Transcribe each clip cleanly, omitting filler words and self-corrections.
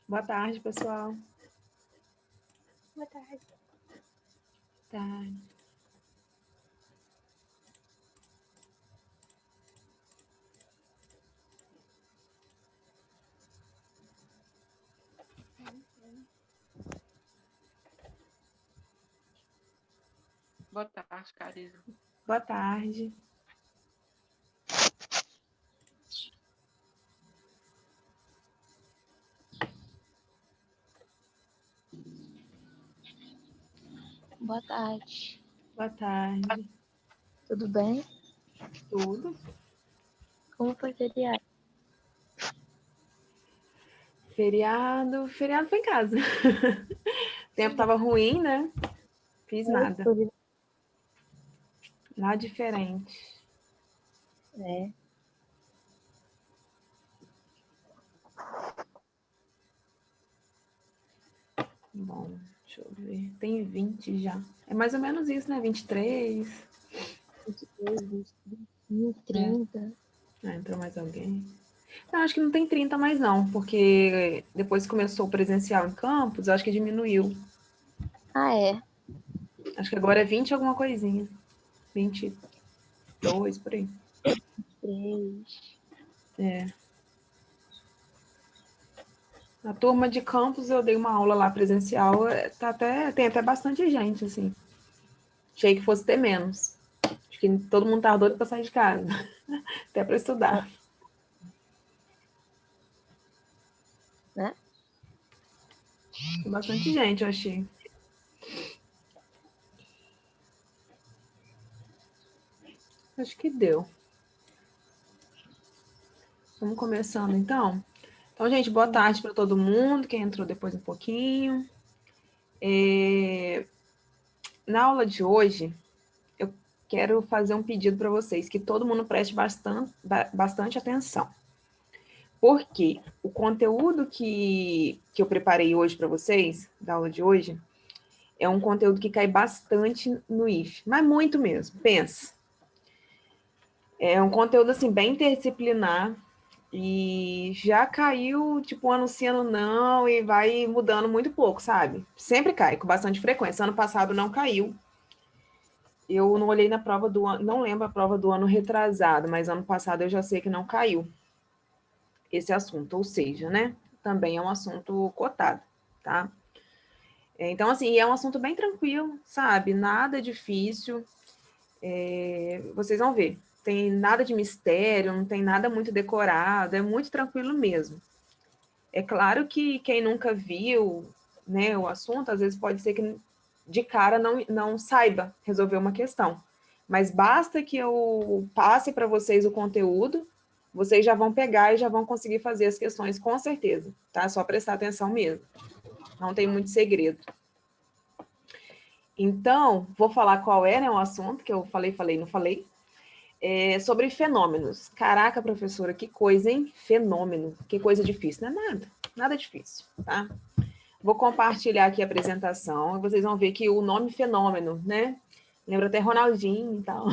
Boa tarde, pessoal. Boa tarde. Tarde. Boa tarde, Carisa. Boa tarde. Boa tarde. Boa tarde. Tudo bem? Tudo? Como foi o feriado? Feriado foi em casa. O tempo tava ruim, né? Fiz nada. Nada diferente. É. Bom, deixa eu ver. Tem 20 já. É mais ou menos isso, né? 23. 22, 25, 30. Entrou mais alguém. Não, acho que não tem 30 mais não, porque depois que começou o presencial em campus, acho que diminuiu. Ah, é? Acho que agora é 20 alguma coisinha. 22, por aí. 3. É. Na turma de campus eu dei uma aula lá presencial, tem até bastante gente, assim. Achei que fosse ter menos. Acho que todo mundo tava doido para sair de casa, até para estudar. Né? Tem bastante gente, eu achei. Acho que deu. Vamos começando, então? Então, gente, boa tarde para todo mundo, quem entrou depois um pouquinho. Na aula de hoje, eu quero fazer um pedido para vocês, que todo mundo preste bastante atenção. Porque o conteúdo que eu preparei hoje para vocês, da aula de hoje, é um conteúdo que cai bastante no IF, mas muito mesmo, pensa. É um conteúdo, assim, bem interdisciplinar, e já caiu, tipo, ano sim, ano não, e vai mudando muito pouco, sabe? Sempre cai, com bastante frequência. Ano passado não caiu. Eu não olhei na prova do ano, não lembro a prova do ano retrasado, mas ano passado eu já sei que não caiu esse assunto, ou seja, né? Também é um assunto cotado, tá? Então, assim, é um assunto bem tranquilo, sabe? Nada difícil. Vocês vão ver. Tem nada de mistério, não tem nada muito decorado, é muito tranquilo mesmo. É claro que quem nunca viu, né, o assunto, às vezes pode ser que de cara não saiba resolver uma questão. Mas basta que eu passe para vocês o conteúdo, vocês já vão pegar e já vão conseguir fazer as questões com certeza, tá? Só prestar atenção mesmo. Não tem muito segredo. Então, vou falar qual é, né, o assunto que eu falei, não falei. É sobre fenômenos. Caraca, professora, que coisa, hein? Fenômeno. Que coisa difícil. Não é nada. Nada difícil, tá? Vou compartilhar aqui a apresentação e vocês vão ver que o nome fenômeno, né? Lembra até Ronaldinho e tal.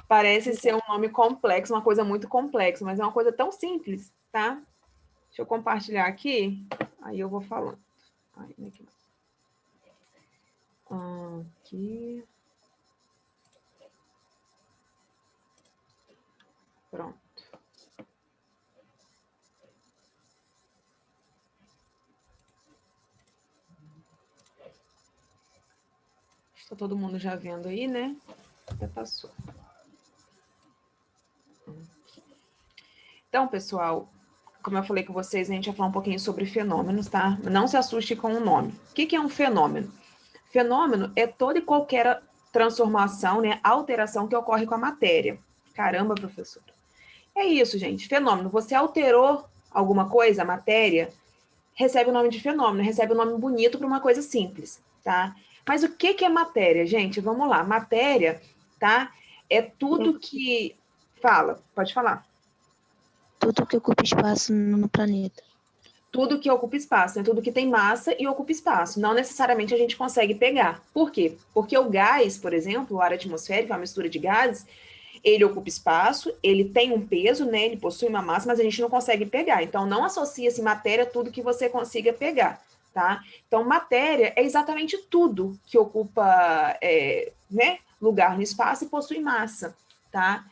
Parece ser um nome complexo, uma coisa muito complexa, mas é uma coisa tão simples, tá? Deixa eu compartilhar aqui, aí eu vou falando. Aqui. Pronto. Está todo mundo já vendo aí, né? Até passou. Então, pessoal, como eu falei com vocês, a gente vai falar um pouquinho sobre fenômenos, tá? Não se assuste com o nome. O que é um fenômeno? Fenômeno é toda e qualquer transformação, né, alteração que ocorre com a matéria. Caramba, professor. É isso, gente. Fenômeno. Você alterou alguma coisa, a matéria, recebe o nome de fenômeno, recebe o nome bonito para uma coisa simples, tá? Mas o que é matéria, gente? Vamos lá. Matéria, tá? É tudo que... Fala, pode falar. Tudo que ocupa espaço no planeta. Tudo que ocupa espaço, né? Tudo que tem massa e ocupa espaço. Não necessariamente a gente consegue pegar. Por quê? Porque o gás, por exemplo, o ar atmosférico, a mistura de gases, Ele ocupa espaço, ele tem um peso, né? Ele possui uma massa, mas a gente não consegue pegar. Então, não associa-se matéria a tudo que você consiga pegar, tá? Então, matéria é exatamente tudo que ocupa, né, lugar no espaço e possui massa, tá?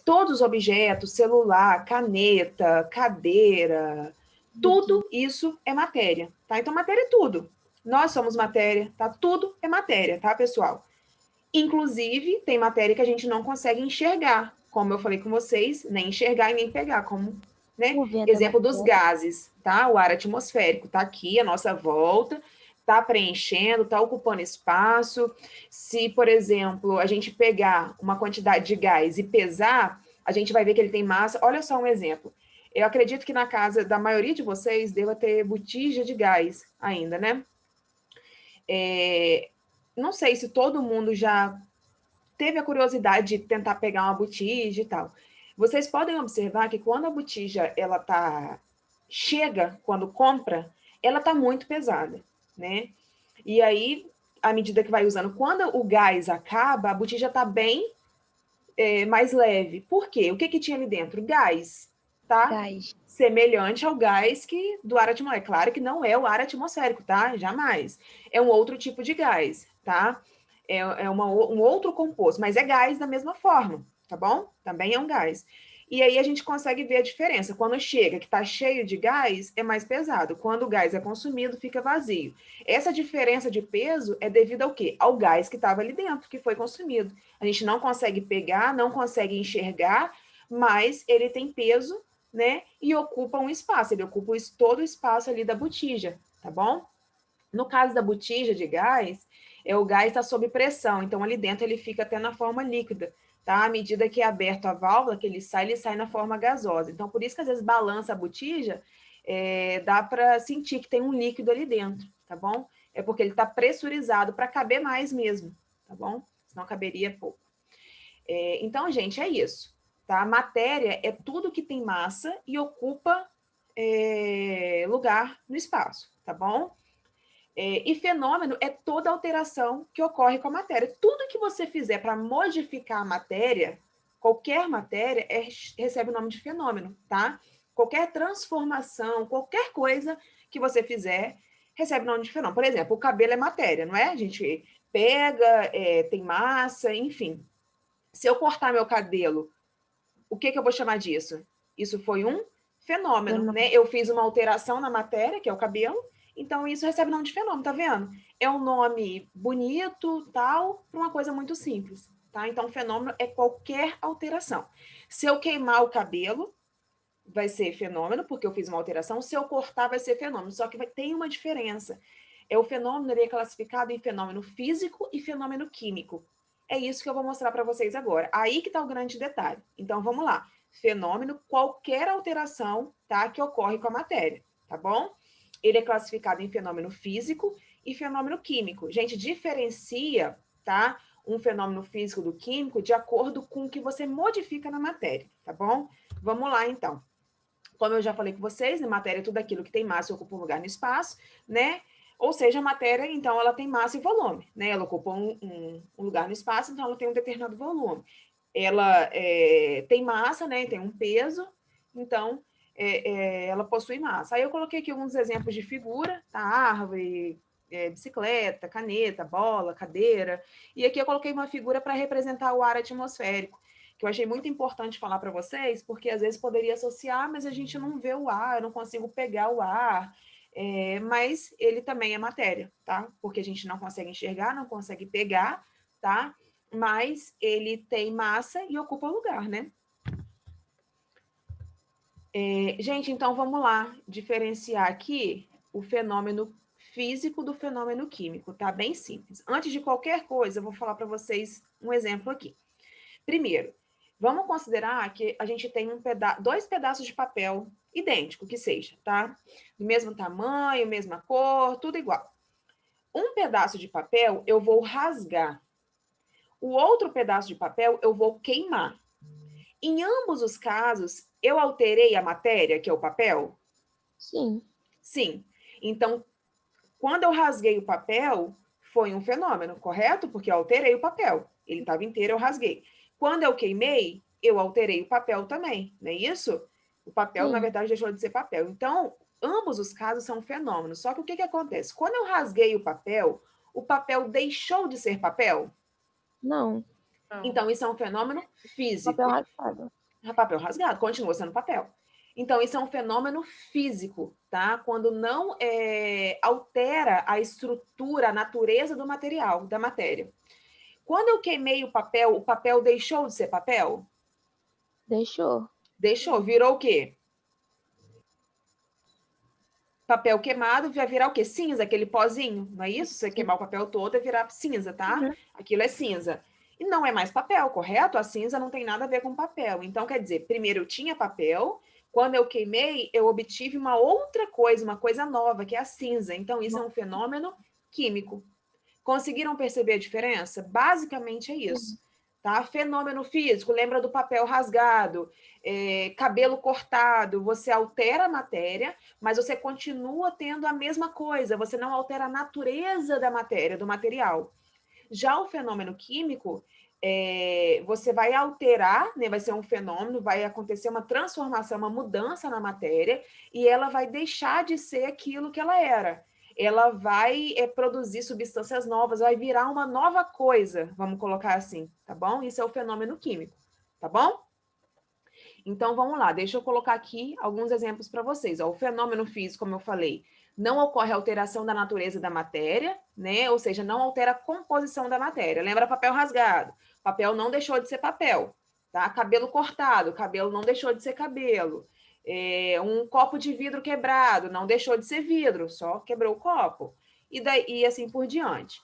Todos os objetos, celular, caneta, cadeira, tudo isso é matéria, tá? Então, matéria é tudo. Nós somos matéria, tá? Tudo é matéria, tá, pessoal? Inclusive, tem matéria que a gente não consegue enxergar, como eu falei com vocês, nem enxergar e nem pegar, como, né? O vento é Exemplo dos matéria. gases, tá? O ar atmosférico tá aqui, à nossa volta, tá preenchendo, tá ocupando espaço. Se, por exemplo, a gente pegar uma quantidade de gás e pesar, a gente vai ver que ele tem massa. Olha só um exemplo. Eu acredito que na casa da maioria de vocês deva ter botija de gás ainda, né? Não sei se todo mundo já teve a curiosidade de tentar pegar uma botija e tal. Vocês podem observar que quando a botija chega, quando compra, ela tá muito pesada, né? E aí, à medida que vai usando, quando o gás acaba, a botija tá bem mais leve. Por quê? O que tinha ali dentro? Gás, tá? Gás. Semelhante ao gás do ar atmosférico. É claro que não é o ar atmosférico, tá? Jamais. É um outro tipo de gás, tá? Um outro composto, mas é gás da mesma forma, tá bom? Também é um gás. E aí a gente consegue ver a diferença. Quando chega, que está cheio de gás, é mais pesado. Quando o gás é consumido, fica vazio. Essa diferença de peso é devido ao quê? Ao gás que estava ali dentro, que foi consumido. A gente não consegue pegar, não consegue enxergar, mas ele tem peso, né? E ocupa um espaço. Ele ocupa todo o espaço ali da botija, tá bom? No caso da botija de gás, o gás está sob pressão, então ali dentro ele fica até na forma líquida, tá? À medida que é aberto a válvula, que ele sai na forma gasosa. Então, por isso que às vezes balança a botija, dá para sentir que tem um líquido ali dentro, tá bom? É porque ele está pressurizado para caber mais mesmo, tá bom? Senão caberia pouco. Então, gente, é isso, tá? Matéria é tudo que tem massa e ocupa lugar no espaço, tá bom? E fenômeno é toda alteração que ocorre com a matéria. Tudo que você fizer para modificar a matéria, qualquer matéria, recebe o nome de fenômeno, tá? Qualquer transformação, qualquer coisa que você fizer, recebe o nome de fenômeno. Por exemplo, o cabelo é matéria, não é? A gente pega, tem massa, enfim. Se eu cortar meu cabelo, o que eu vou chamar disso? Isso foi um fenômeno, né? Eu fiz uma alteração na matéria, que é o cabelo, então isso recebe nome de fenômeno, tá vendo? É um nome bonito, tal, para uma coisa muito simples, tá? Então, fenômeno é qualquer alteração. Se eu queimar o cabelo, vai ser fenômeno, porque eu fiz uma alteração. Se eu cortar, vai ser fenômeno. Só que tem uma diferença. O fenômeno ele é classificado em fenômeno físico e fenômeno químico. É isso que eu vou mostrar para vocês agora. Aí que está o grande detalhe. Então, vamos lá. Fenômeno, qualquer alteração, tá, que ocorre com a matéria, tá bom? Ele é classificado em fenômeno físico e fenômeno químico. Gente, diferencia, tá, um fenômeno físico do químico de acordo com o que você modifica na matéria, tá bom? Vamos lá, então. Como eu já falei com vocês, né, matéria é tudo aquilo que tem massa e ocupa um lugar no espaço, né? Ou seja, a matéria, então, ela tem massa e volume, né? Ela ocupa um lugar no espaço, então ela tem um determinado volume. Ela tem massa, né? Tem um peso, então ela possui massa. Aí eu coloquei aqui alguns exemplos de figura, tá? Árvore, bicicleta, caneta, bola, cadeira. E aqui eu coloquei uma figura para representar o ar atmosférico, que eu achei muito importante falar para vocês, porque às vezes poderia associar, mas a gente não vê o ar, eu não consigo pegar o ar, mas ele também é matéria, tá? Porque a gente não consegue enxergar, não consegue pegar, tá? Mas ele tem massa e ocupa lugar, né? Gente, então vamos lá diferenciar aqui o fenômeno físico do fenômeno químico, tá? Bem simples. Antes de qualquer coisa, eu vou falar para vocês um exemplo aqui. Primeiro, vamos considerar que a gente tem dois pedaços de papel idêntico, que seja, tá? Do mesmo tamanho, mesma cor, tudo igual. Um pedaço de papel eu vou rasgar. O outro pedaço de papel eu vou queimar. Em ambos os casos, eu alterei a matéria, que é o papel? Sim. Sim. Então, quando eu rasguei o papel, foi um fenômeno, correto? Porque eu alterei o papel. Ele estava inteiro, eu rasguei. Quando eu queimei, eu alterei o papel também, não é isso? O papel, Sim. na verdade, deixou de ser papel. Então, ambos os casos são fenômenos. Só que o que acontece? Quando eu rasguei o papel deixou de ser papel? Não. Não. Então, isso é um fenômeno físico. Papel rasgado. Papel rasgado, continua sendo papel. Então, isso é um fenômeno físico, tá? Quando não altera a estrutura, a natureza do material, da matéria. Quando eu queimei o papel deixou de ser papel? Deixou. Deixou, virou o quê? Papel queimado vai virar o quê? Cinza, aquele pozinho, não é isso? Você queimar o papel todo vai virar cinza, tá? Uhum. Aquilo é cinza. E não é mais papel, correto? A cinza não tem nada a ver com papel. Então, quer dizer, primeiro eu tinha papel, quando eu queimei, eu obtive uma outra coisa, uma coisa nova, que é a cinza. Então, isso é um fenômeno químico. Conseguiram perceber a diferença? Basicamente é isso. Tá? Fenômeno físico, lembra do papel rasgado, cabelo cortado, você altera a matéria, mas você continua tendo a mesma coisa, você não altera a natureza da matéria, do material. Já o fenômeno químico, você vai alterar, né, vai ser um fenômeno, vai acontecer uma transformação, uma mudança na matéria, e ela vai deixar de ser aquilo que ela era. Ela vai produzir substâncias novas, vai virar uma nova coisa, vamos colocar assim, tá bom? Isso é o fenômeno químico, tá bom? Então, vamos lá, deixa eu colocar aqui alguns exemplos para vocês. Ó, o fenômeno físico, como eu falei, não ocorre alteração da natureza da matéria, né? Ou seja, não altera a composição da matéria. Lembra papel rasgado? Papel não deixou de ser papel, tá? Cabelo cortado, cabelo não deixou de ser cabelo. Um copo de vidro quebrado, não deixou de ser vidro, só quebrou o copo. E assim por diante.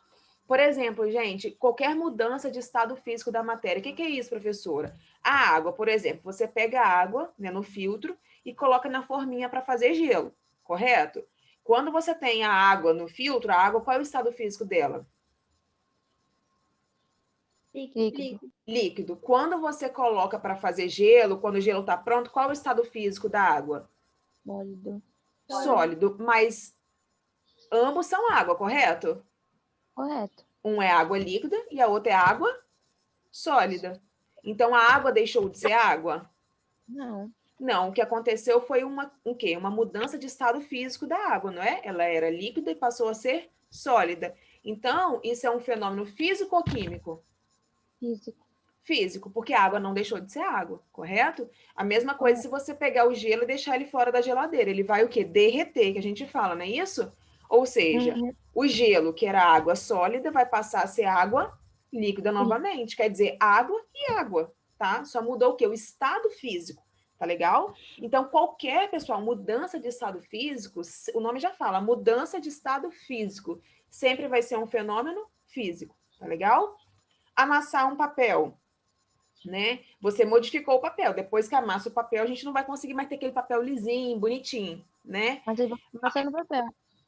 Por exemplo, gente, qualquer mudança de estado físico da matéria. O que é isso, professora? A água, por exemplo, você pega a água, né, no filtro e coloca na forminha para fazer gelo, correto? Quando você tem a água no filtro, a água, qual é o estado físico dela? Líquido. Líquido. Quando você coloca para fazer gelo, quando o gelo está pronto, qual é o estado físico da água? Sólido. Sólido. Mas ambos são água, correto? Correto. Um é água líquida e a outra é água sólida. Então, a água deixou de ser água? Não. Não, o que aconteceu foi o quê? Uma mudança de estado físico da água, não é? Ela era líquida e passou a ser sólida. Então, isso é um fenômeno físico ou químico? Físico. Físico, porque a água não deixou de ser água, correto? A mesma coisa se você pegar o gelo e deixar ele fora da geladeira. Ele vai o quê? Derreter, que a gente fala, não é isso? Ou seja, o gelo, que era água sólida, vai passar a ser água líquida novamente. Quer dizer, água e água, tá? Só mudou o quê? O estado físico. Tá legal? Então, qualquer, pessoal, mudança de estado físico, o nome já fala, mudança de estado físico, sempre vai ser um fenômeno físico, tá legal? Amassar um papel, né? Você modificou o papel, depois que amassa o papel, a gente não vai conseguir mais ter aquele papel lisinho, bonitinho, né? Mas aí vai ser no papel.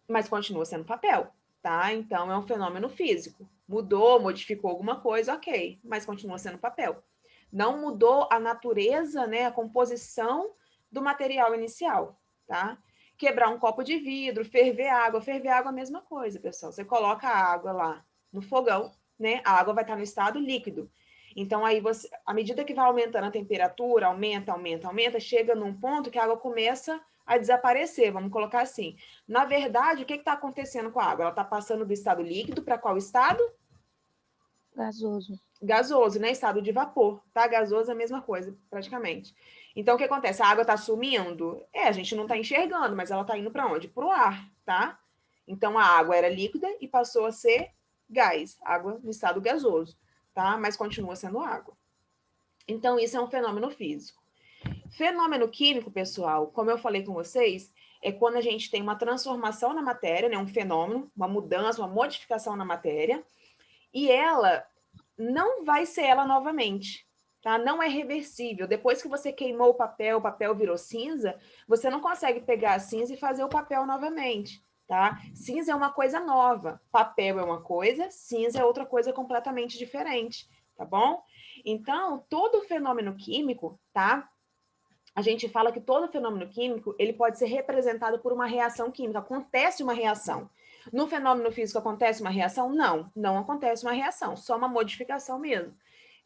Mas continua sendo papel, tá? Então, é um fenômeno físico. Mudou, modificou alguma coisa, ok, mas continua sendo papel. Não mudou a natureza, né, a composição do material inicial, tá? Quebrar um copo de vidro, ferver água é a mesma coisa, pessoal. Você coloca a água lá no fogão, né? A água vai estar no estado líquido. Então, aí você, à medida que vai aumentando a temperatura, aumenta, chega num ponto que a água começa a desaparecer, vamos colocar assim. Na verdade, o que está acontecendo com a água? Ela está passando do estado líquido para qual estado? Gasoso. Gasoso, né? Estado de vapor, tá? Gasoso é a mesma coisa, praticamente. Então, o que acontece? A água está sumindo? A gente não está enxergando, mas ela está indo para onde? Para o ar, tá? Então, a água era líquida e passou a ser gás, água no estado gasoso, tá? Mas continua sendo água. Então, isso é um fenômeno físico. Fenômeno químico, pessoal, como eu falei com vocês, é quando a gente tem uma transformação na matéria, né? Um fenômeno, uma mudança, uma modificação na matéria, e ela não vai ser ela novamente, tá? Não é reversível. Depois que você queimou o papel virou cinza, você não consegue pegar a cinza e fazer o papel novamente, tá? Cinza é uma coisa nova, papel é uma coisa, cinza é outra coisa completamente diferente, tá bom? Então, todo fenômeno químico, tá? A gente fala que todo fenômeno químico, ele pode ser representado por uma reação química. Acontece uma reação. No fenômeno físico acontece uma reação? Não, não acontece uma reação, só uma modificação mesmo.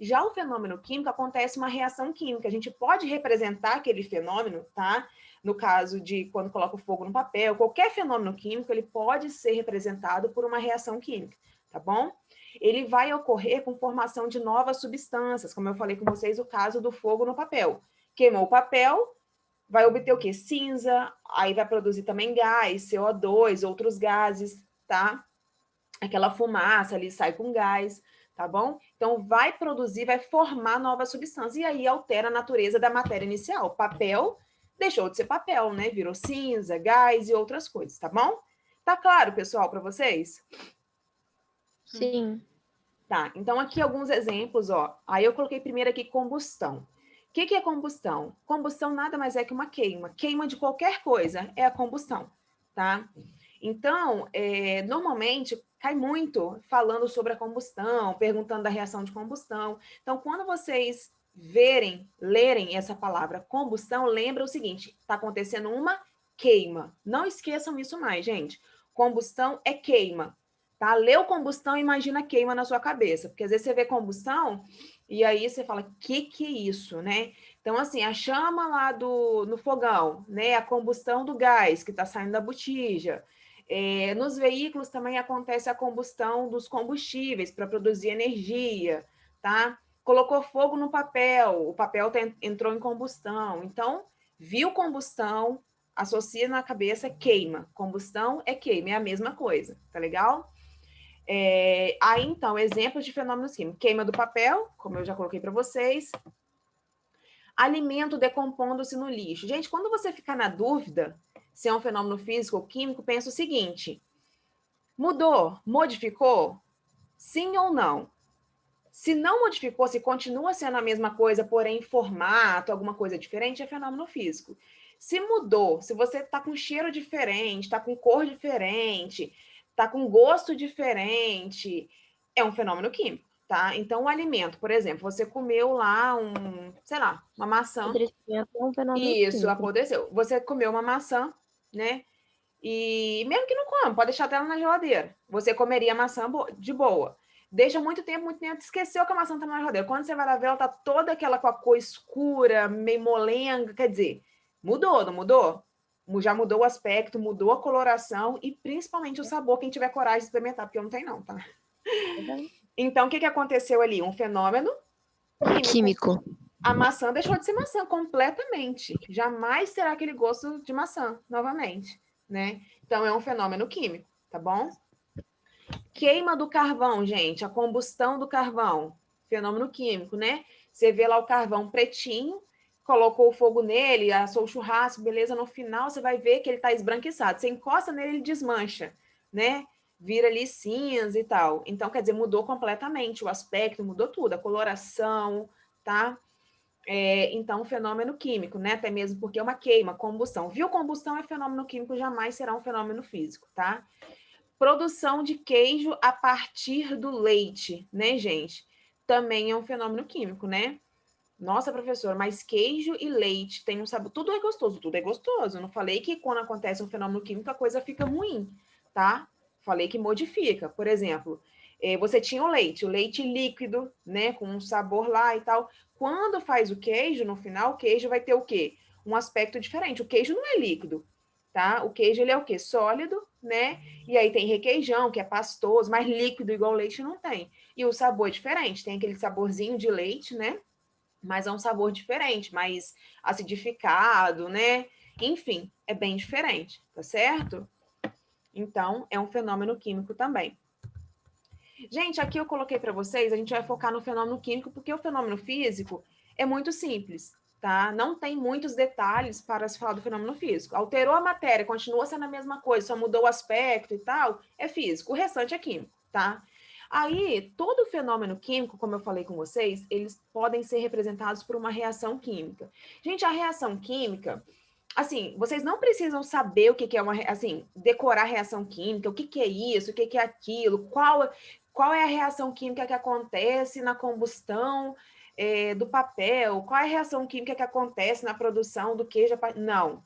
Já o fenômeno químico acontece uma reação química. A gente pode representar aquele fenômeno, tá? No caso de quando coloca o fogo no papel, qualquer fenômeno químico, ele pode ser representado por uma reação química, tá bom? Ele vai ocorrer com formação de novas substâncias, como eu falei com vocês, o caso do fogo no papel. Queimou o papel, vai obter o quê? Cinza, aí vai produzir também gás, CO2, outros gases, tá? Aquela fumaça ali sai com gás, tá bom? Então, vai produzir, vai formar novas substâncias, e aí altera a natureza da matéria inicial. Papel deixou de ser papel, né? Virou cinza, gás e outras coisas, tá bom? Tá claro, pessoal, para vocês? Sim. Tá, então aqui alguns exemplos, ó. Aí eu coloquei primeiro aqui combustão. O que é combustão? Combustão nada mais é que uma queima. Queima de qualquer coisa é a combustão, tá? Então, normalmente cai muito falando sobre a combustão, perguntando da reação de combustão. Então, quando vocês lerem essa palavra combustão, lembra o seguinte, está acontecendo uma queima. Não esqueçam isso mais, gente. Combustão é queima, tá? Leu combustão, imagina queima na sua cabeça, porque às vezes você vê combustão e aí você fala, que é isso, né? Então, assim, a chama lá no fogão, né? A combustão do gás que está saindo da botija. Nos veículos também acontece a combustão dos combustíveis para produzir energia, tá? Colocou fogo no papel, o papel entrou em combustão. Então, viu combustão, associa na cabeça queima. Combustão é queima, é a mesma coisa, tá legal? Aí, então, exemplos de fenômenos químicos. Queima do papel, como eu já coloquei para vocês. Alimento decompondo-se no lixo. Gente, quando você ficar na dúvida se é um fenômeno físico ou químico, pensa o seguinte: mudou, modificou? Sim ou não? Se não modificou, se continua sendo a mesma coisa, porém em formato, alguma coisa diferente, é fenômeno físico. Se mudou, se você está com cheiro diferente, está com cor diferente, está com gosto diferente, é um fenômeno químico, tá? Então, o alimento, por exemplo, você comeu lá sei lá, uma maçã. Apodrecimento é um fenômeno Isso, químico. apodreceu. Você comeu uma maçã, né? E mesmo que não coma, pode deixar ela na geladeira. Você comeria a maçã de boa. Deixa muito tempo, esqueceu que a maçã tá na geladeira. Quando você vai lá ver, ela tá toda aquela com a cor escura, meio molenga. Quer dizer, mudou, não mudou? Já mudou o aspecto, mudou a coloração e principalmente o sabor, quem tiver coragem de experimentar, porque eu não tenho não, tá? Então, o que aconteceu ali? Um fenômeno químico. A maçã deixou de ser maçã completamente. Jamais terá aquele gosto de maçã novamente, né? Então, é um fenômeno químico, tá bom? Queima do carvão, gente, a combustão do carvão, fenômeno químico, né? Você vê lá o carvão pretinho, colocou o fogo nele, assou o churrasco, beleza, no final você vai ver que ele tá esbranquiçado. Você encosta nele, ele desmancha, né? Vira ali cinza e tal. Então, quer dizer, mudou completamente o aspecto, mudou tudo, a coloração, tá? Então, fenômeno químico, né? Até mesmo porque é uma queima, combustão. Viu? Combustão é fenômeno químico, jamais será um fenômeno físico, tá? Produção de queijo a partir do leite, né, gente? Também é um fenômeno químico, né? Nossa, professor, mas queijo e leite tem um sabor. Tudo é gostoso, tudo é gostoso. Eu não falei que quando acontece um fenômeno químico a coisa fica ruim, tá? Falei que modifica. Por exemplo, você tinha o leite líquido, né, com um sabor lá e tal. Quando faz o queijo, no final, o queijo vai ter o quê? Um aspecto diferente. O queijo não é líquido, tá? O queijo, ele é o quê? Sólido, né? E aí tem requeijão, que é pastoso, mas líquido igual leite não tem. E o sabor é diferente. Tem aquele saborzinho de leite, né? Mas é um sabor diferente, mais acidificado, né? Enfim, é bem diferente, tá certo? Então, é um fenômeno químico também. Gente, aqui eu coloquei para vocês, a gente vai focar no fenômeno químico, porque o fenômeno físico é muito simples, tá? Não tem muitos detalhes para se falar do fenômeno físico. Alterou a matéria, continua sendo a mesma coisa, só mudou o aspecto e tal, é físico. O restante é químico, tá? Aí, todo fenômeno químico, como eu falei com vocês, eles podem ser representados por uma reação química. Gente, a reação química, assim, vocês não precisam saber o que é uma, assim, decorar a reação química, o que é isso, o que é aquilo, qual é a reação química que acontece na combustão do papel, qual é a reação química que acontece na produção do queijo.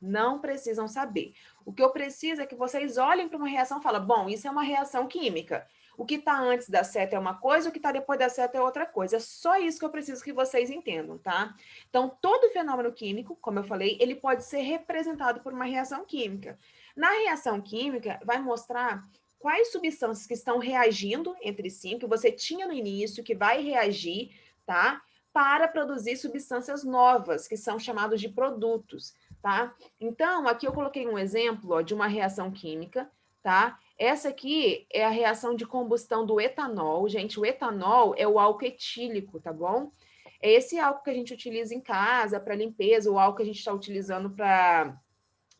Não precisam saber. O que eu preciso é que vocês olhem para uma reação e falem, bom, isso é uma reação química. O que está antes da seta é uma coisa, o que está depois da seta é outra coisa. É só isso que eu preciso que vocês entendam, tá? Então, todo fenômeno químico, como eu falei, ele pode ser representado por uma reação química. Na reação química, vai mostrar quais substâncias que estão reagindo entre si, que você tinha no início, que vai reagir, tá? Para produzir substâncias novas, que são chamados de produtos, tá? Então, aqui eu coloquei um exemplo, ó, de uma reação química, tá? Essa aqui é a reação de combustão do etanol. Gente, o etanol é o álcool etílico, tá bom? É esse álcool que a gente utiliza em casa para limpeza, o álcool que a gente está utilizando para,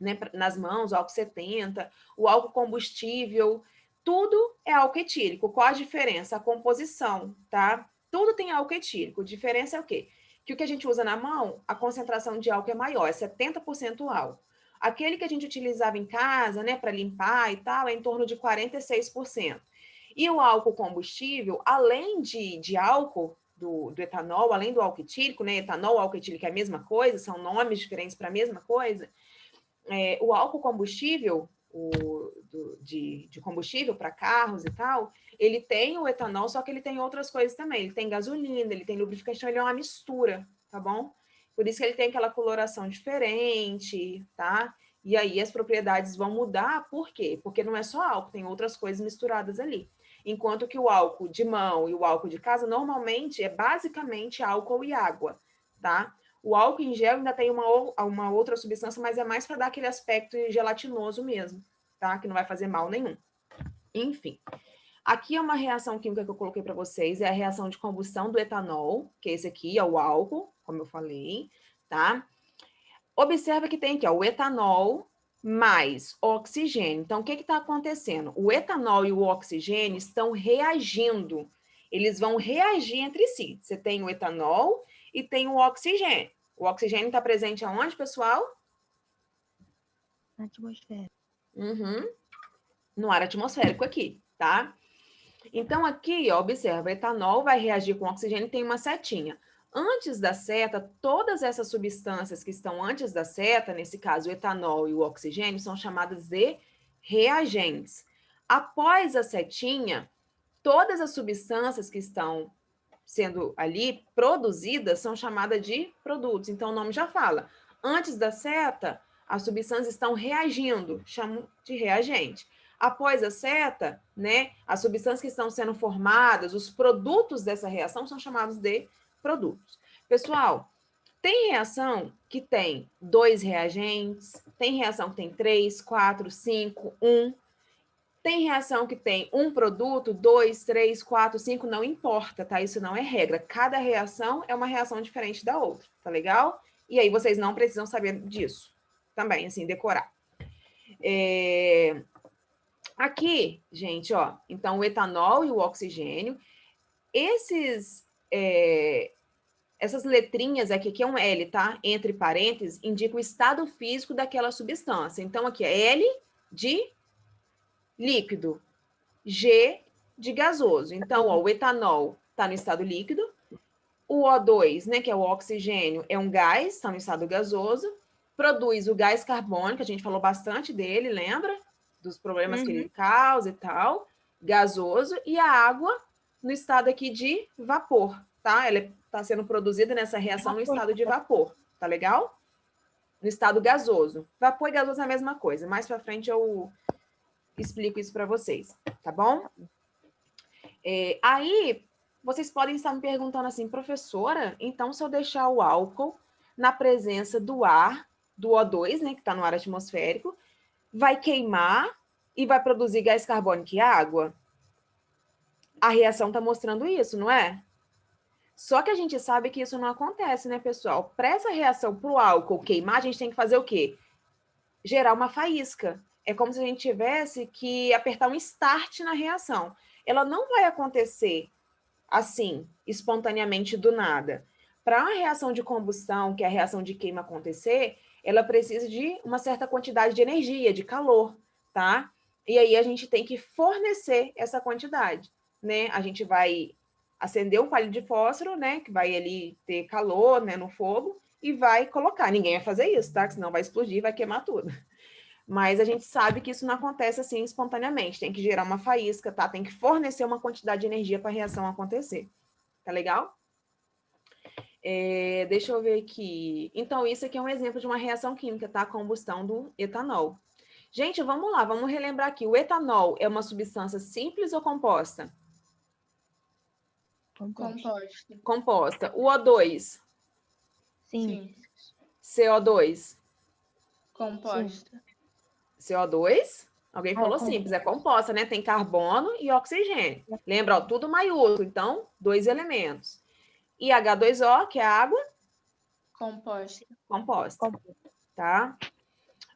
né, nas mãos, o álcool 70, o álcool combustível, tudo é álcool etílico. Qual a diferença? A composição, tá? Tudo tem álcool etílico. A diferença é o quê? Que o que a gente usa na mão, a concentração de álcool é maior, é 70% álcool. Aquele que a gente utilizava em casa, né, para limpar e tal, é em torno de 46%. E o álcool combustível, além de álcool, do etanol, além do álcool etílico, né, etanol, álcool etílico é a mesma coisa, são nomes diferentes para a mesma coisa, o álcool combustível, de combustível para carros e tal, ele tem o etanol, só que ele tem outras coisas também. Ele tem gasolina, ele tem lubrificação, ele é uma mistura, tá bom? Por isso que ele tem aquela coloração diferente, tá? E aí as propriedades vão mudar, por quê? Porque não é só álcool, tem outras coisas misturadas ali. Enquanto que o álcool de mão e o álcool de casa, normalmente, é basicamente álcool e água, tá? O álcool em gel ainda tem uma outra substância, mas é mais para dar aquele aspecto gelatinoso mesmo, tá? Que não vai fazer mal nenhum. Enfim, aqui é uma reação química que eu coloquei para vocês, é a reação de combustão do etanol, que esse aqui é o álcool, como eu falei, tá? Observa que tem aqui, ó, o etanol mais oxigênio. Então, o que está acontecendo? O etanol e o oxigênio estão reagindo. Eles vão reagir entre si. Você tem o etanol e tem o oxigênio. O oxigênio está presente aonde, pessoal? Na atmosfera. Uhum. No ar atmosférico aqui, tá? Então, aqui, ó, observa, etanol vai reagir com oxigênio e tem uma setinha. Antes da seta, todas essas substâncias que estão antes da seta, nesse caso o etanol e o oxigênio, são chamadas de reagentes. Após a setinha, todas as substâncias que estão sendo ali produzidas são chamadas de produtos. Então, o nome já fala. Antes da seta, as substâncias estão reagindo, chamam de reagente. Após a seta, né, as substâncias que estão sendo formadas, os produtos dessa reação são chamados de produtos. Pessoal, tem reação que tem 2 reagentes, tem reação que tem 3, 4, 5, 1. Tem reação que tem um produto, 2, 3, 4, 5, não importa, tá? Isso não é regra. Cada reação é uma reação diferente da outra, tá legal? E aí vocês não precisam saber disso também, assim, decorar. Aqui, gente, ó, então o etanol e o oxigênio, essas letrinhas aqui é um L, tá? Entre parênteses, indica o estado físico daquela substância. Então, aqui é L de líquido, G de gasoso. Então, ó, o etanol está no estado líquido, o O2, né, que é o oxigênio, é um gás, está no estado gasoso, produz o gás carbônico, a gente falou bastante dele, lembra? Dos problemas que ele causa e tal, gasoso, e a água no estado aqui de vapor, tá? Ela está sendo produzida nessa reação no estado de vapor, tá legal? No estado gasoso. Vapor e gasoso é a mesma coisa. Mais para frente eu explico isso para vocês, tá bom? Aí, vocês podem estar me perguntando assim, professora, então se eu deixar o álcool na presença do ar, do O2, né, que está no ar atmosférico, vai queimar e vai produzir gás carbônico e água? A reação está mostrando isso, não é? Só que a gente sabe que isso não acontece, né, pessoal? Para essa reação para o álcool queimar, a gente tem que fazer o quê? Gerar uma faísca. É como se a gente tivesse que apertar um start na reação. Ela não vai acontecer assim, espontaneamente do nada. Para uma reação de combustão, que é a reação de queima acontecer, ela precisa de uma certa quantidade de energia, de calor, tá? E aí a gente tem que fornecer essa quantidade, né? A gente vai acender um palito de fósforo, né? Que vai ali ter calor, né, no fogo, e vai colocar. Ninguém vai fazer isso, tá? Senão vai explodir, vai queimar tudo. Mas a gente sabe que isso não acontece assim espontaneamente. Tem que gerar uma faísca, tá? Tem que fornecer uma quantidade de energia para a reação acontecer. Tá legal? Deixa eu ver aqui. Então, isso aqui é um exemplo de uma reação química, tá? A combustão do etanol. Gente, vamos lá, vamos relembrar aqui. O etanol é uma substância simples ou composta? Composta. Composta. O O2? Sim. CO2? Composta. CO2? Alguém falou simples, é composta, né? Tem carbono e oxigênio. Lembra, ó, tudo maiúsculo, então, 2 elementos. E H2O, que é a água? Composta. Composta, tá?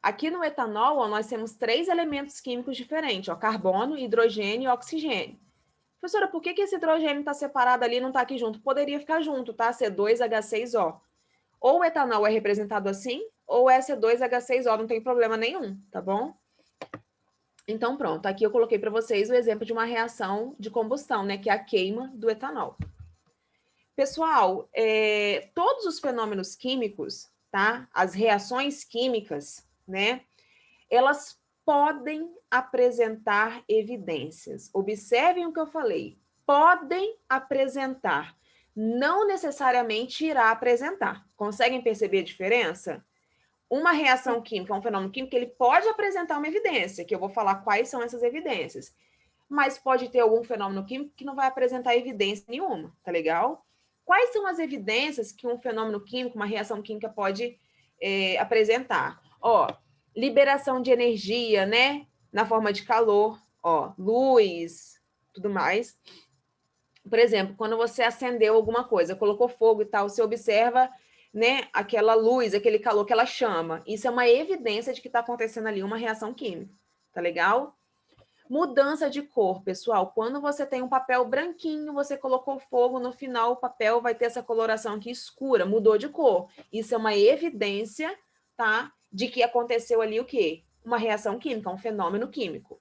Aqui no etanol, ó, nós temos 3 elementos químicos diferentes, ó, carbono, hidrogênio e oxigênio. Professora, por que esse hidrogênio está separado ali e não está aqui junto? Poderia ficar junto, tá? C2H6O. Ou o etanol é representado assim, ou é C2H6O, não tem problema nenhum, tá bom? Então, pronto, aqui eu coloquei para vocês o exemplo de uma reação de combustão, né? Que é a queima do etanol. Pessoal, todos os fenômenos químicos, tá? As reações químicas, né? Elas podem apresentar evidências. Observem o que eu falei. Podem apresentar. Não necessariamente irá apresentar. Conseguem perceber a diferença? Uma reação química, um fenômeno químico, ele pode apresentar uma evidência, que eu vou falar quais são essas evidências. Mas pode ter algum fenômeno químico que não vai apresentar evidência nenhuma, tá legal? Quais são as evidências que um fenômeno químico, uma reação química pode apresentar? Ó, liberação de energia, né? Na forma de calor, ó, luz, tudo mais. Por exemplo, quando você acendeu alguma coisa, colocou fogo e tal, você observa, né, aquela luz, aquele calor, aquela chama. Isso é uma evidência de que está acontecendo ali uma reação química, tá legal? Mudança de cor, pessoal. Quando você tem um papel branquinho, você colocou fogo, no final o papel vai ter essa coloração aqui escura, mudou de cor. Isso é uma evidência, tá? De que aconteceu ali o quê? Uma reação química, um fenômeno químico.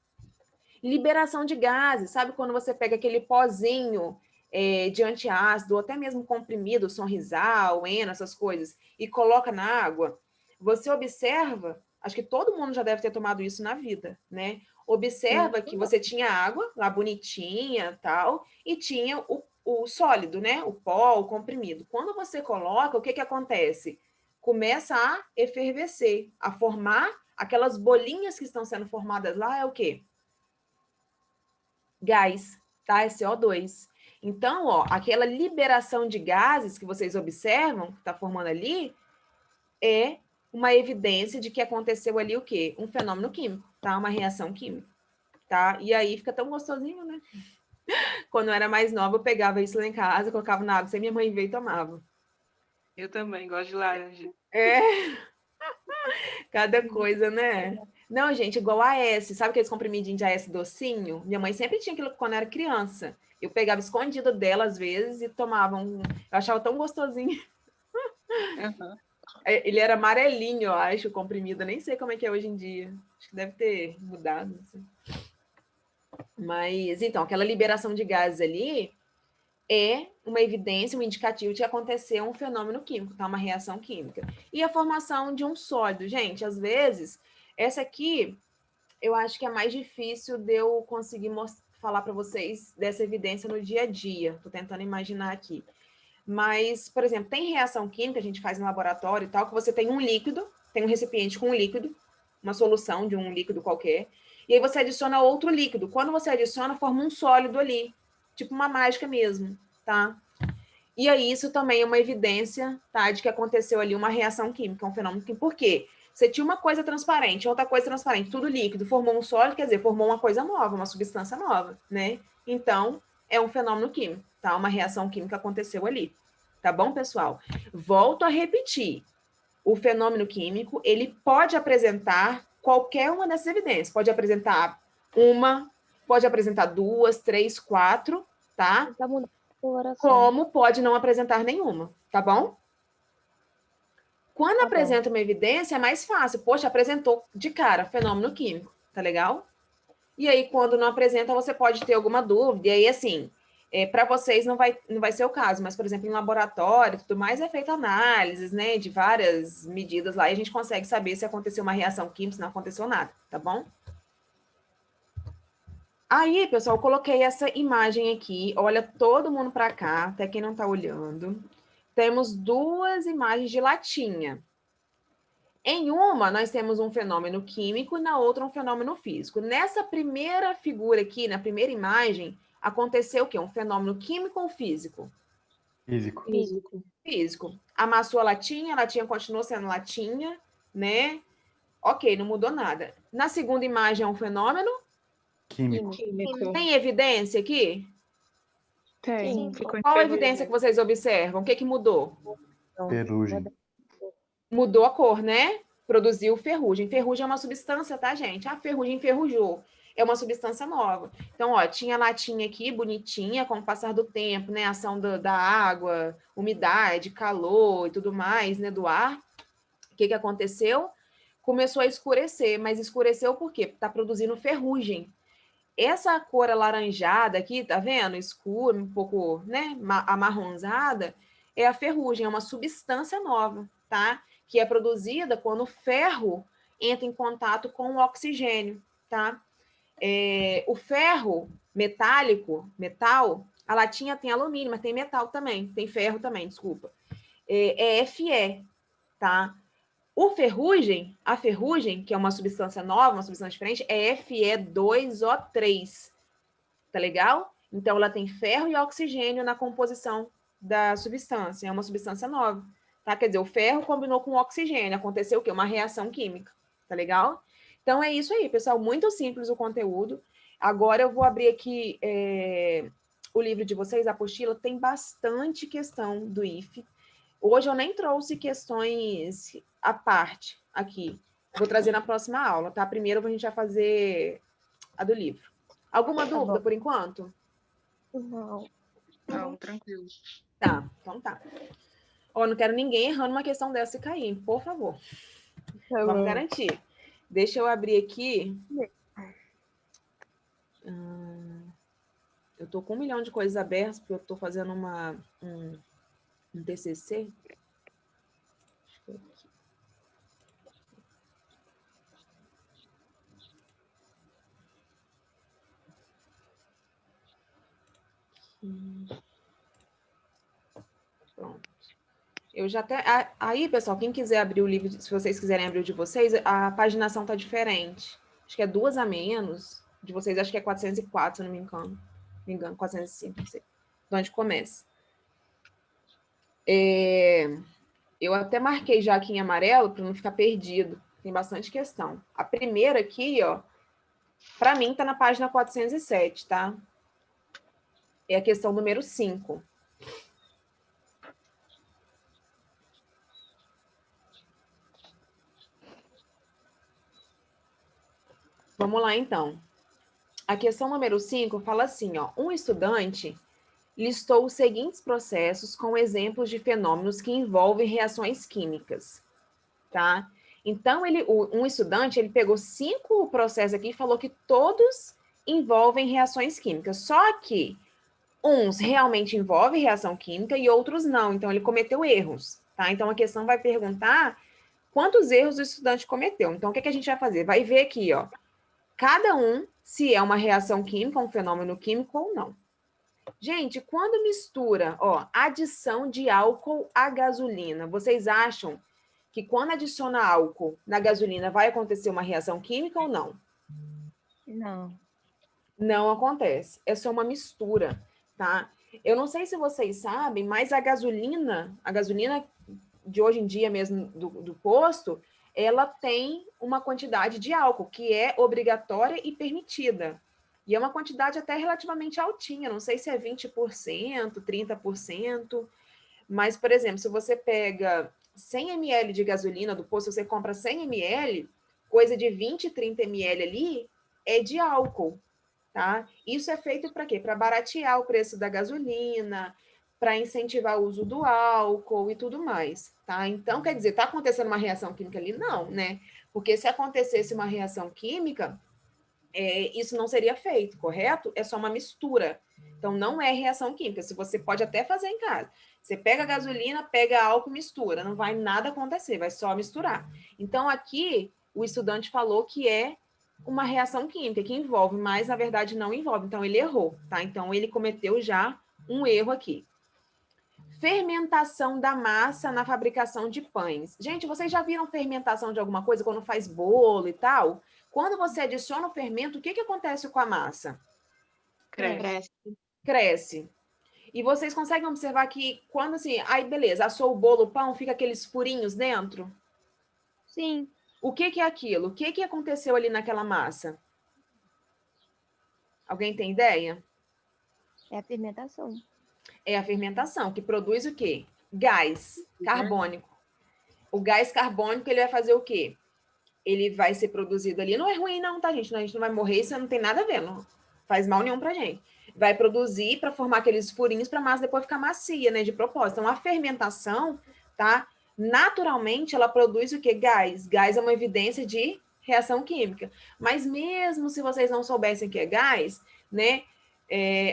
Liberação de gases, sabe quando você pega aquele pozinho de antiácido, ou até mesmo comprimido, Sonrisal, Eno, essas coisas, e coloca na água? Você observa, acho que todo mundo já deve ter tomado isso na vida, né? Observa que você tinha água lá bonitinha, tal, e tinha o sólido, né? O pó, o comprimido. Quando você coloca, o que que acontece? Começa a efervescer, a formar aquelas bolinhas que estão sendo formadas lá, é o quê? Gás, tá? É CO2. Então, ó, aquela liberação de gases que vocês observam, que está formando ali, é uma evidência de que aconteceu ali o quê? Um fenômeno químico, tá? Uma reação química, tá? E aí fica tão gostosinho, né? Quando eu era mais nova, eu pegava isso lá em casa, colocava na água, sem minha mãe ver e tomava. Eu também gosto de laranja. Cada coisa, né? Não, gente, igual a AS, sabe aqueles comprimidinhos de AS docinho? Minha mãe sempre tinha aquilo quando eu era criança. Eu pegava escondido dela às vezes e tomava um. Eu achava tão gostosinho. Uhum. Ele era amarelinho, eu acho, o comprimido. Eu nem sei como é que é hoje em dia. Acho que deve ter mudado. Não sei. Mas, então, aquela liberação de gases ali é uma evidência, um indicativo de que aconteceu um fenômeno químico, tá? Uma reação química. E a formação de um sólido. Gente, às vezes, essa aqui, eu acho que é mais difícil de eu conseguir falar para vocês dessa evidência no dia a dia. Estou tentando imaginar aqui. Mas, por exemplo, tem reação química, a gente faz no laboratório e tal, que você tem um líquido, tem um recipiente com um líquido, uma solução de um líquido qualquer, e aí você adiciona outro líquido. Quando você adiciona, forma um sólido ali, tipo uma mágica mesmo, tá? E aí isso também é uma evidência, tá, de que aconteceu ali uma reação química, um fenômeno químico. Por quê? Você tinha uma coisa transparente, outra coisa transparente, tudo líquido, formou um sólido, quer dizer, formou uma coisa nova, uma substância nova, né? Então, é um fenômeno químico, tá? Uma reação química aconteceu ali. Tá bom, pessoal? Volto a repetir. O fenômeno químico, ele pode apresentar qualquer uma dessas evidências. Pode apresentar uma, pode apresentar duas, três, quatro, tá? Como pode não apresentar nenhuma, tá bom? Quando apresenta uma evidência, é mais fácil. Poxa, apresentou de cara, fenômeno químico, tá legal? E aí, quando não apresenta, você pode ter alguma dúvida. E aí, assim, Para vocês não vai ser o caso, mas, por exemplo, em laboratório, tudo mais, é feita análises, né, de várias medidas lá, e a gente consegue saber se aconteceu uma reação química, se não aconteceu nada, tá bom? Aí, pessoal, eu coloquei essa imagem aqui, olha todo mundo para cá, até quem não está olhando. Temos duas imagens de latinha. Em uma, nós temos um fenômeno químico e na outra um fenômeno físico. Nessa primeira figura aqui, na primeira imagem, aconteceu o quê? Um fenômeno químico ou físico? Físico. Físico. Amassou a latinha continuou sendo latinha, né? Ok, não mudou nada. Na segunda imagem é um fenômeno? Químico. Tem evidência aqui? Tem. Qual a evidência que vocês observam? O que mudou? Ferrugem. Mudou a cor, né? Produziu ferrugem. Ferrugem é uma substância, tá, gente? A ferrugem enferrujou. É uma substância nova. Então, ó, tinha a latinha aqui, bonitinha, com o passar do tempo, né? Ação da água, umidade, calor e tudo mais, né? Do ar. O que aconteceu? Começou a escurecer, mas escureceu por quê? Porque tá produzindo ferrugem. Essa cor alaranjada aqui, tá vendo? Escura, um pouco, né? Amarronzada, é a ferrugem, é uma substância nova, tá? Que é produzida quando o ferro entra em contato com o oxigênio, tá? O ferro metálico, metal, a latinha tem alumínio, mas tem metal também, tem ferro também, desculpa. É Fe, tá? A ferrugem, que é uma substância nova, uma substância diferente, é Fe2O3, tá legal? Então, ela tem ferro e oxigênio na composição da substância, é uma substância nova, tá? Quer dizer, o ferro combinou com o oxigênio, aconteceu o quê? Uma reação química, tá legal? Então, é isso aí, pessoal, muito simples o conteúdo. Agora eu vou abrir aqui o livro de vocês, a apostila, tem bastante questão do IFE. Hoje eu nem trouxe questões à parte aqui. Vou trazer na próxima aula, tá? Primeiro a gente vai fazer a do livro. Alguma dúvida por enquanto? Não. Não, tranquilo. Tá, então tá. Ó, não quero ninguém errando uma questão dessa e cair, por favor. Vamos garantir. Deixa eu abrir aqui. Eu tô com 1 milhão de coisas abertas, porque eu tô fazendo um TCC. Deixa eu ver aqui. Pronto. Eu já até... Aí, pessoal, quem quiser abrir o livro, se vocês quiserem abrir o de vocês, a paginação tá diferente. Acho que é 2 a menos. De vocês, acho que é 404, se eu não me engano. 405, não sei. De onde começa. Eu até marquei já aqui em amarelo para não ficar perdido. Tem bastante questão. A primeira aqui, ó, para mim tá na página 407, tá? É a questão número 5. Vamos lá, então. A questão número 5 fala assim, ó. Um estudante listou os seguintes processos com exemplos de fenômenos que envolvem reações químicas, tá? Então, um estudante, ele pegou 5 processos aqui e falou que todos envolvem reações químicas, só que uns realmente envolvem reação química e outros não, então ele cometeu erros, tá? Então, a questão vai perguntar quantos erros o estudante cometeu. Então, o que a gente vai fazer? Vai ver aqui, ó, cada um, se é uma reação química, um fenômeno químico ou não. Gente, quando mistura, ó, adição de álcool à gasolina, vocês acham que quando adiciona álcool na gasolina vai acontecer uma reação química ou não? Não. Não acontece. É só uma mistura, tá? Eu não sei se vocês sabem, mas a gasolina de hoje em dia mesmo do posto, ela tem uma quantidade de álcool que é obrigatória e permitida. E é uma quantidade até relativamente altinha, não sei se é 20%, 30%, mas, por exemplo, se você pega 100 ml de gasolina do posto, você compra 100 ml, coisa de 20, 30 ml ali é de álcool, tá? Isso é feito para quê? Para baratear o preço da gasolina, para incentivar o uso do álcool e tudo mais, tá? Então, quer dizer, está acontecendo uma reação química ali? Não, né? Porque se acontecesse uma reação química, isso não seria feito, correto? É só uma mistura. Então, não é reação química. Se você pode até fazer em casa. Você pega a gasolina, pega álcool, mistura. Não vai nada acontecer, vai só misturar. Então, aqui, o estudante falou que é uma reação química, que envolve, mas, na verdade, não envolve. Então, ele errou, tá? Então, ele cometeu já um erro aqui. Fermentação da massa na fabricação de pães. Gente, vocês já viram fermentação de alguma coisa quando faz bolo e tal? Quando você adiciona o fermento, o que acontece com a massa? Cresce. Cresce. E vocês conseguem observar que quando assim, aí beleza, assou o bolo, o pão, fica aqueles furinhos dentro? Sim. O que é aquilo? O que aconteceu ali naquela massa? Alguém tem ideia? É a fermentação. É a fermentação, que produz o quê? Gás carbônico. O gás carbônico, ele vai fazer o quê? Ele vai ser produzido ali. Não é ruim não, tá, gente? A gente não vai morrer, isso não tem nada a ver, não faz mal nenhum pra gente. Vai produzir para formar aqueles furinhos para a massa depois ficar macia, né, de propósito. Então, a fermentação, tá? Naturalmente, ela produz o quê? Gás. Gás é uma evidência de reação química. Mas mesmo se vocês não soubessem que é gás, né,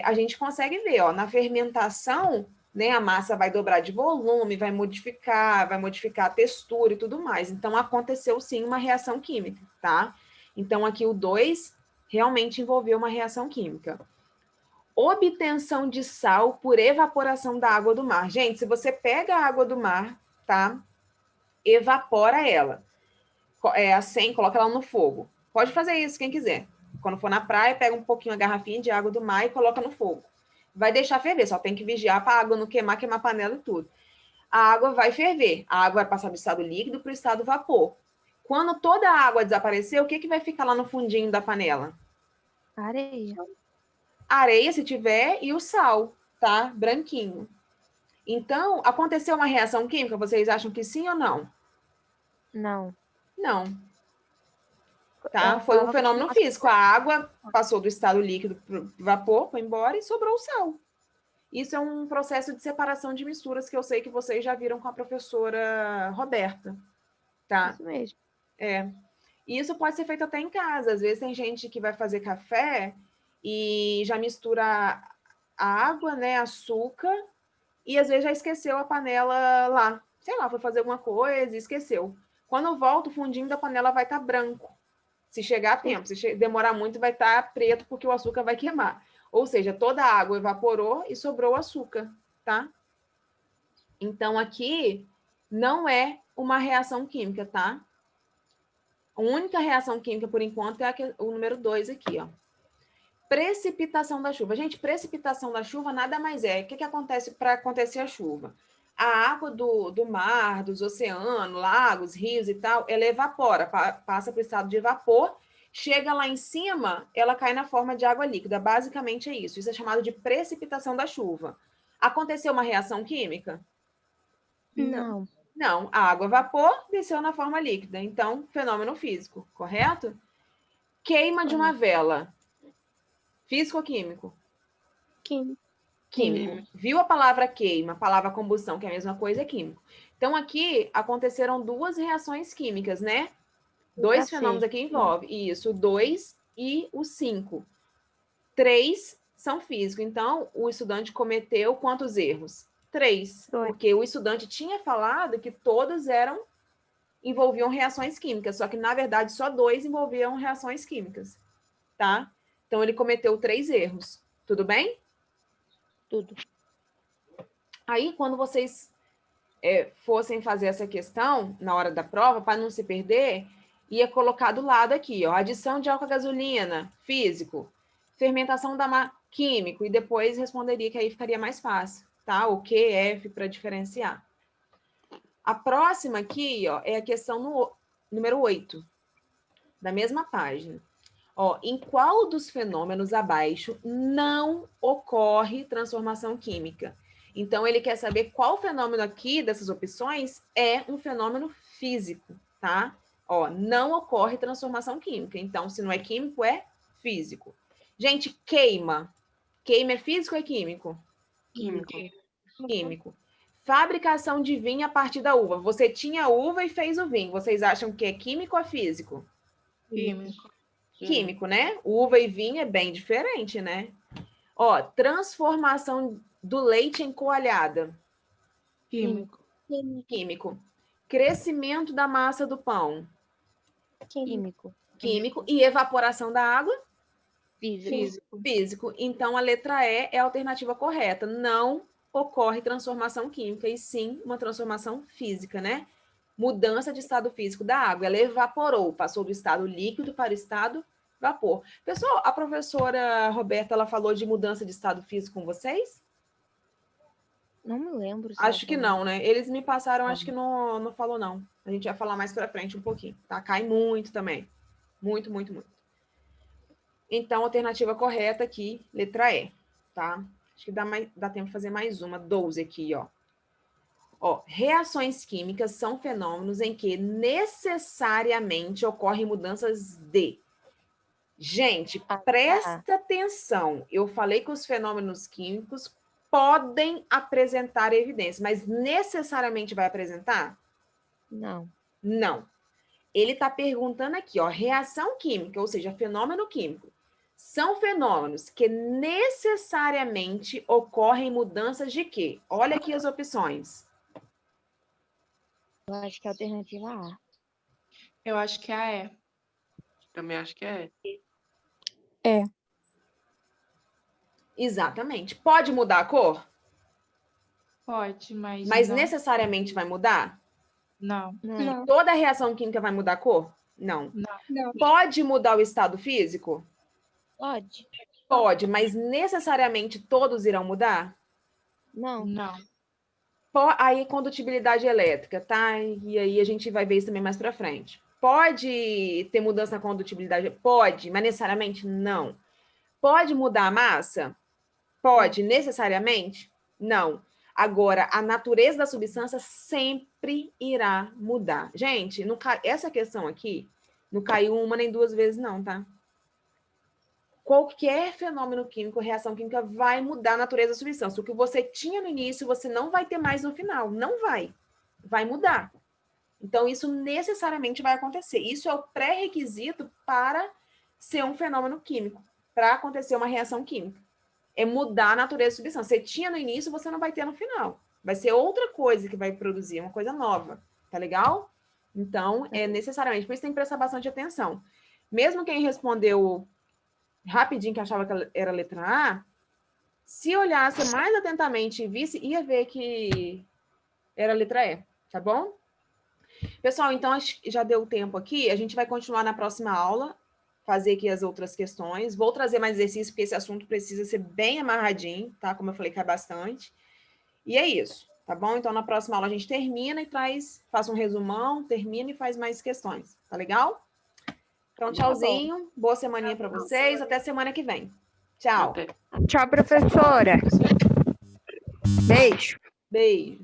a gente consegue ver, ó, na fermentação, né, a massa vai dobrar de volume, vai modificar a textura e tudo mais. Então, aconteceu sim uma reação química, tá? Então, aqui o 2 realmente envolveu uma reação química. Obtenção de sal por evaporação da água do mar. Gente, se você pega a água do mar, tá? Evapora ela. Assim, coloca ela no fogo. Pode fazer isso, quem quiser. Quando for na praia, pega um pouquinho a garrafinha de água do mar e coloca no fogo. Vai deixar ferver, só tem que vigiar para a água não queimar a panela e tudo. A água vai ferver, a água vai passar do estado líquido para o estado vapor. Quando toda a água desaparecer, o que vai ficar lá no fundinho da panela? Areia. Areia, se tiver, e o sal, tá? Branquinho. Então, aconteceu uma reação química? Vocês acham que sim ou não? Não. Não. Tá? Foi um fenômeno físico. A água passou do estado líquido para o vapor, foi embora e sobrou o sal. Isso é um processo de separação de misturas que eu sei que vocês já viram com a professora Roberta. Tá? Isso mesmo. E isso pode ser feito até em casa. Às vezes tem gente que vai fazer café e já mistura água, né, açúcar, e às vezes já esqueceu a panela lá. Sei lá, foi fazer alguma coisa e esqueceu. Quando volta, o fundinho da panela vai estar branco. Se chegar a tempo, se demorar muito, vai estar preto porque o açúcar vai queimar. Ou seja, toda a água evaporou e sobrou o açúcar, tá? Então, aqui não é uma reação química, tá? A única reação química, por enquanto, é o número 2 aqui, ó. Precipitação da chuva. Gente, precipitação da chuva nada mais é. O que acontece para acontecer a chuva? A água do mar, dos oceanos, lagos, rios e tal, ela evapora, passa para o estado de vapor, chega lá em cima, ela cai na forma de água líquida. Basicamente é isso. Isso é chamado de precipitação da chuva. Aconteceu uma reação química? Não. Não. A água vapor desceu na forma líquida. Então, fenômeno físico, correto? Queima de uma vela. Físico ou químico? Químico. Químico. Viu a palavra queima, a palavra combustão, que é a mesma coisa, é químico. Então, aqui aconteceram duas reações químicas, né? Dois fenômenos aqui envolvem. Isso, o 2 e o 5. 3 são físicos. Então, o estudante cometeu quantos erros? 3. Porque o estudante tinha falado que todos envolviam reações químicas, só que, na verdade, só 2 envolviam reações químicas, tá? Então, ele cometeu 3 erros. Tudo bem? Tudo. Aí, quando vocês fossem fazer essa questão, na hora da prova, para não se perder, ia colocar do lado aqui, ó, adição de álcool à gasolina, físico, fermentação químico, e depois responderia que aí ficaria mais fácil, tá? O Q, F, para diferenciar. A próxima aqui, ó, é a questão número 8, da mesma página. Ó, em qual dos fenômenos abaixo não ocorre transformação química? Então, ele quer saber qual fenômeno aqui dessas opções é um fenômeno físico, tá? Ó, não ocorre transformação química. Então, se não é químico, é físico. Gente, queima. Queima é físico ou é químico? Químico. Fabricação de vinho a partir da uva. Você tinha uva e fez o vinho. Vocês acham que é químico ou físico? Químico. Químico, né? Uva e vinho é bem diferente, né? Ó, transformação do leite em coalhada. Químico. Químico. Crescimento da massa do pão. Químico. Químico. E evaporação da água? Físico. Físico. Então, a letra E é a alternativa correta. Não ocorre transformação química, e sim uma transformação física, né? Mudança de estado físico da água. Ela evaporou, passou do estado líquido para o estado vapor. Pessoal, a professora Roberta, ela falou de mudança de estado físico com vocês? Não me lembro. Acho que não, né? Eles me passaram, acho que não falou, não. A gente vai falar mais pra frente um pouquinho, tá? Cai muito também. Muito, muito, muito. Então, alternativa correta aqui, letra E, tá? Acho que dá tempo de fazer mais uma, 12 aqui, ó. Ó, reações químicas são fenômenos em que necessariamente ocorrem mudanças de... Gente, presta atenção. Eu falei que os fenômenos químicos podem apresentar evidência, mas necessariamente vai apresentar? Não. Não. Ele está perguntando aqui, ó, reação química, ou seja, fenômeno químico, são fenômenos que necessariamente ocorrem mudanças de quê? Olha aqui as opções. Eu acho que é a alternativa A. Eu acho que é a E. Também acho que é. Exatamente. Pode mudar a cor? Pode, mas Mas não. necessariamente vai mudar? Não. Não. Toda reação química vai mudar a cor? Não. Não. Pode mudar o estado físico? Pode? Pode, mas necessariamente todos irão mudar? Não. Não. Aí, condutibilidade elétrica, tá? E aí a gente vai ver isso também mais para frente. Pode ter mudança na condutibilidade? Pode, mas necessariamente não. Pode mudar a massa? Pode, necessariamente? Não. Agora, a natureza da substância sempre irá mudar. Gente, essa questão aqui não caiu uma nem duas vezes, não, tá? Qualquer fenômeno químico, reação química, vai mudar a natureza da substância. O que você tinha no início, você não vai ter mais no final. Não vai. Vai mudar. Então, isso necessariamente vai acontecer. Isso é o pré-requisito para ser um fenômeno químico, para acontecer uma reação química. É mudar a natureza da substância. Você tinha no início, você não vai ter no final. Vai ser outra coisa que vai produzir, uma coisa nova. Tá legal? Então, é necessariamente. Por isso tem que prestar bastante atenção. Mesmo quem respondeu rapidinho, que achava que era a letra A, se olhasse mais atentamente e visse, ia ver que era a letra E, tá bom? Pessoal, então acho que já deu tempo aqui, a gente vai continuar na próxima aula, fazer aqui as outras questões, vou trazer mais exercícios, porque esse assunto precisa ser bem amarradinho, tá? Como eu falei, cai bastante. E é isso, tá bom? Então, na próxima aula a gente termina e faz um resumão, termina e faz mais questões, tá legal? Então, tchauzinho, boa semaninha para vocês, até semana que vem. Tchau. Até. Tchau, professora. Beijo. Beijo.